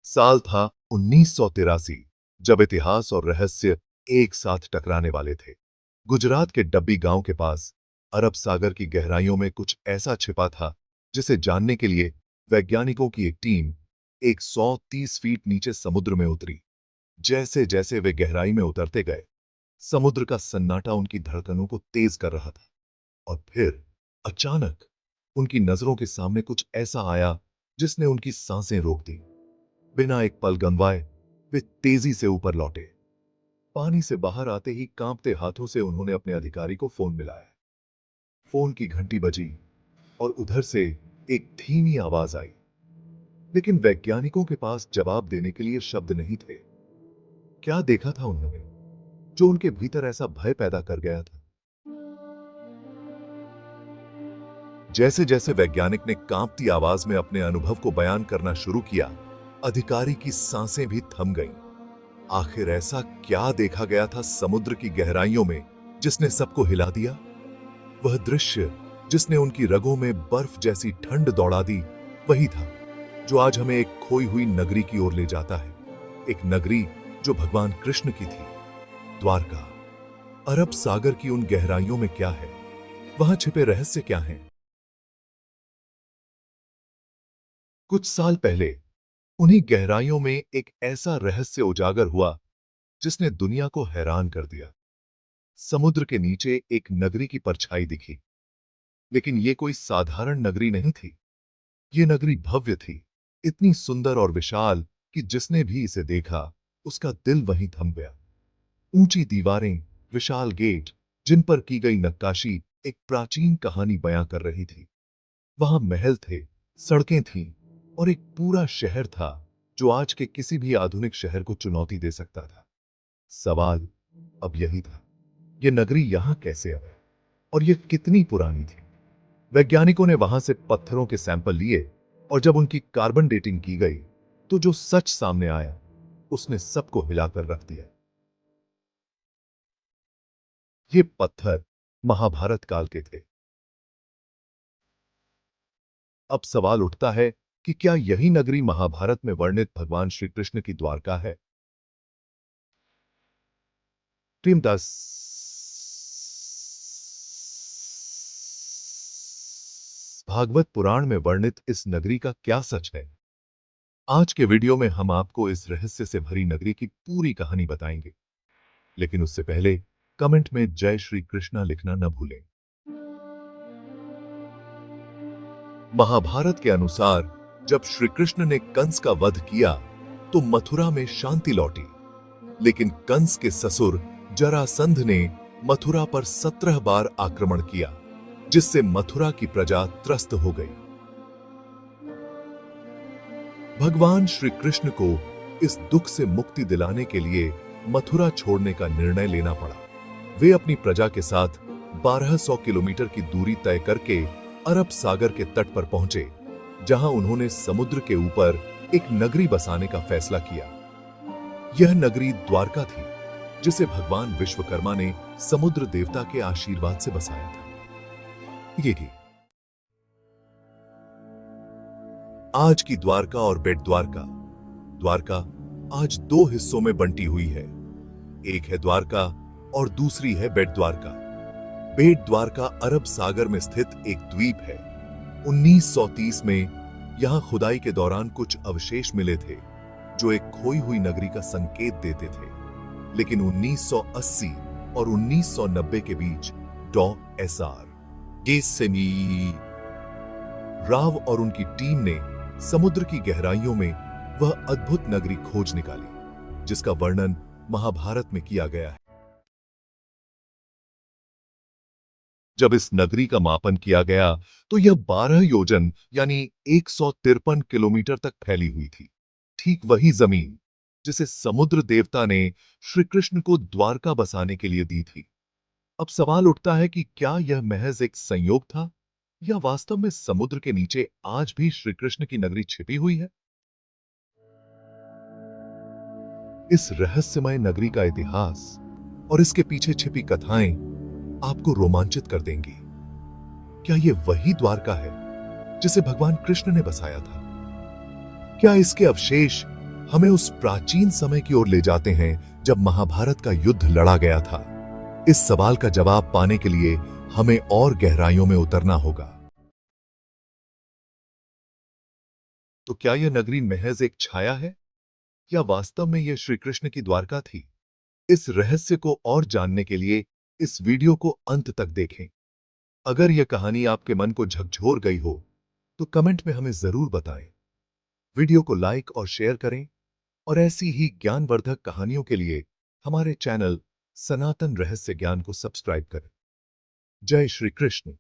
साल था 1983, जब इतिहास और रहस्य एक साथ टकराने वाले थे। गुजरात के डब्बी गांव के पास अरब सागर की गहराइयों में कुछ ऐसा छिपा था जिसे जानने के लिए वैज्ञानिकों की एक टीम 130 फीट नीचे समुद्र में उतरी। जैसे जैसे वे गहराई में उतरते गए, समुद्र का सन्नाटा उनकी धड़कनों को तेज कर रहा था। और फिर अचानक उनकी नजरों के सामने कुछ ऐसा आया जिसने उनकी सांसें रोक दी। बिना एक पल गंवाए वे तेजी से ऊपर लौटे। पानी से बाहर आते ही कांपते हाथों से उन्होंने अपने अधिकारी को फोन मिलाया। फोन की घंटी बजी और उधर से एक धीमी आवाज आई, लेकिन वैज्ञानिकों के पास जवाब देने के लिए शब्द नहीं थे। क्या देखा था उन्होंने जो उनके भीतर ऐसा भय पैदा कर गया था? जैसे जैसे वैज्ञानिक ने कांपती आवाज में अपने अनुभव को बयान करना शुरू किया, अधिकारी की सांसें भी थम गईं। आखिर ऐसा क्या देखा गया था समुद्र की गहराइयों में जिसने सबको हिला दिया? वह दृश्य जिसने उनकी रगों में बर्फ जैसी ठंड दौड़ा दी, वही था जो आज हमें एक खोई हुई नगरी की ओर ले जाता है। एक नगरी जो भगवान कृष्ण की थी, द्वारका। अरब सागर की उन गहराइयों में क्या है? वहां छिपे रहस्य क्या हैं? कुछ साल पहले उन्हीं गहराइयों में एक ऐसा रहस्य उजागर हुआ जिसने दुनिया को हैरान कर दिया। समुद्र के नीचे एक नगरी की परछाई दिखी, लेकिन यह कोई साधारण नगरी नहीं थी। यह नगरी भव्य थी, इतनी सुंदर और विशाल कि जिसने भी इसे देखा उसका दिल वहीं थम गया। ऊंची दीवारें, विशाल गेट, जिन पर की गई नक्काशी एक प्राचीन कहानी बयां कर रही थी। वहां महल थे, सड़कें थीं और एक पूरा शहर था जो आज के किसी भी आधुनिक शहर को चुनौती दे सकता था। सवाल अब यही था, यह नगरी यहां कैसे आई और यह कितनी पुरानी थी? वैज्ञानिकों ने वहां से पत्थरों के सैंपल लिए और जब उनकी कार्बन डेटिंग की गई तो जो सच सामने आया उसने सबको हिलाकर रख दिया। ये पत्थर महाभारत काल के थे। अब सवाल उठता है कि क्या यही नगरी महाभारत में वर्णित भगवान श्री कृष्ण की द्वारका है? प्रेमदास भागवत पुराण में वर्णित इस नगरी का क्या सच है? आज के वीडियो में हम आपको इस रहस्य से भरी नगरी की पूरी कहानी बताएंगे। लेकिन उससे पहले कमेंट में जय श्री कृष्णा लिखना न भूलें। महाभारत के अनुसार जब श्री कृष्ण ने कंस का वध किया तो मथुरा में शांति लौटी, लेकिन कंस के ससुर जरासंध ने मथुरा पर 17 बार आक्रमण किया, जिससे मथुरा की प्रजा त्रस्त हो गई। भगवान श्री कृष्ण को इस दुख से मुक्ति दिलाने के लिए मथुरा छोड़ने का निर्णय लेना पड़ा। वे अपनी प्रजा के साथ 1200 किलोमीटर की दूरी तय करके अरब सागर के तट पर पहुंचे, जहां उन्होंने समुद्र के ऊपर एक नगरी बसाने का फैसला किया। यह नगरी द्वारका थी, जिसे भगवान विश्वकर्मा ने समुद्र देवता के आशीर्वाद से बसाया था। ये थी आज की द्वारका और बेट द्वारका। द्वारका आज दो हिस्सों में बंटी हुई है। एक है द्वारका और दूसरी है बेट द्वारका। बेट द्वारका अरब सागर में स्थित एक द्वीप है। 1930 में यहां खुदाई के दौरान कुछ अवशेष मिले थे जो एक खोई हुई नगरी का संकेत देते थे, लेकिन 1980 और 1990 के बीच डॉ. SR राव और उनकी टीम ने समुद्र की गहराइयों में वह अद्भुत नगरी खोज निकाली जिसका वर्णन महाभारत में किया गया है। जब इस नगरी का मापन किया गया तो यह 12 योजन यानी 153 किलोमीटर तक फैली हुई थी। ठीक वही जमीन जिसे समुद्र देवता ने श्री कृष्ण को द्वारका बसाने के लिए दी थी। अब सवाल उठता है कि क्या यह महज एक संयोग था या वास्तव में समुद्र के नीचे आज भी श्री कृष्ण की नगरी छिपी हुई है? इस रहस्यमय नगरी का इतिहास और इसके पीछे छिपी कथाएं आपको रोमांचित कर देंगी। क्या यह वही द्वारका है जिसे भगवान कृष्ण ने बसाया था? क्या इसके अवशेष हमें उस प्राचीन समय की ओर ले जाते हैं जब महाभारत का युद्ध लड़ा गया था। इस सवाल का जवाब पाने के लिए हमें और गहराइयों में उतरना होगा। तो क्या यह नगरी महज एक छाया है या वास्तव में यह श्री कृष्ण की द्वारका थी? इस रहस्य को और जानने के लिए इस वीडियो को अंत तक देखें। अगर यह कहानी आपके मन को झकझोर गई हो तो कमेंट में हमें जरूर बताएं। वीडियो को लाइक और शेयर करें और ऐसी ही ज्ञानवर्धक कहानियों के लिए हमारे चैनल सनातन रहस्य ज्ञान को सब्सक्राइब करें। जय श्री कृष्ण।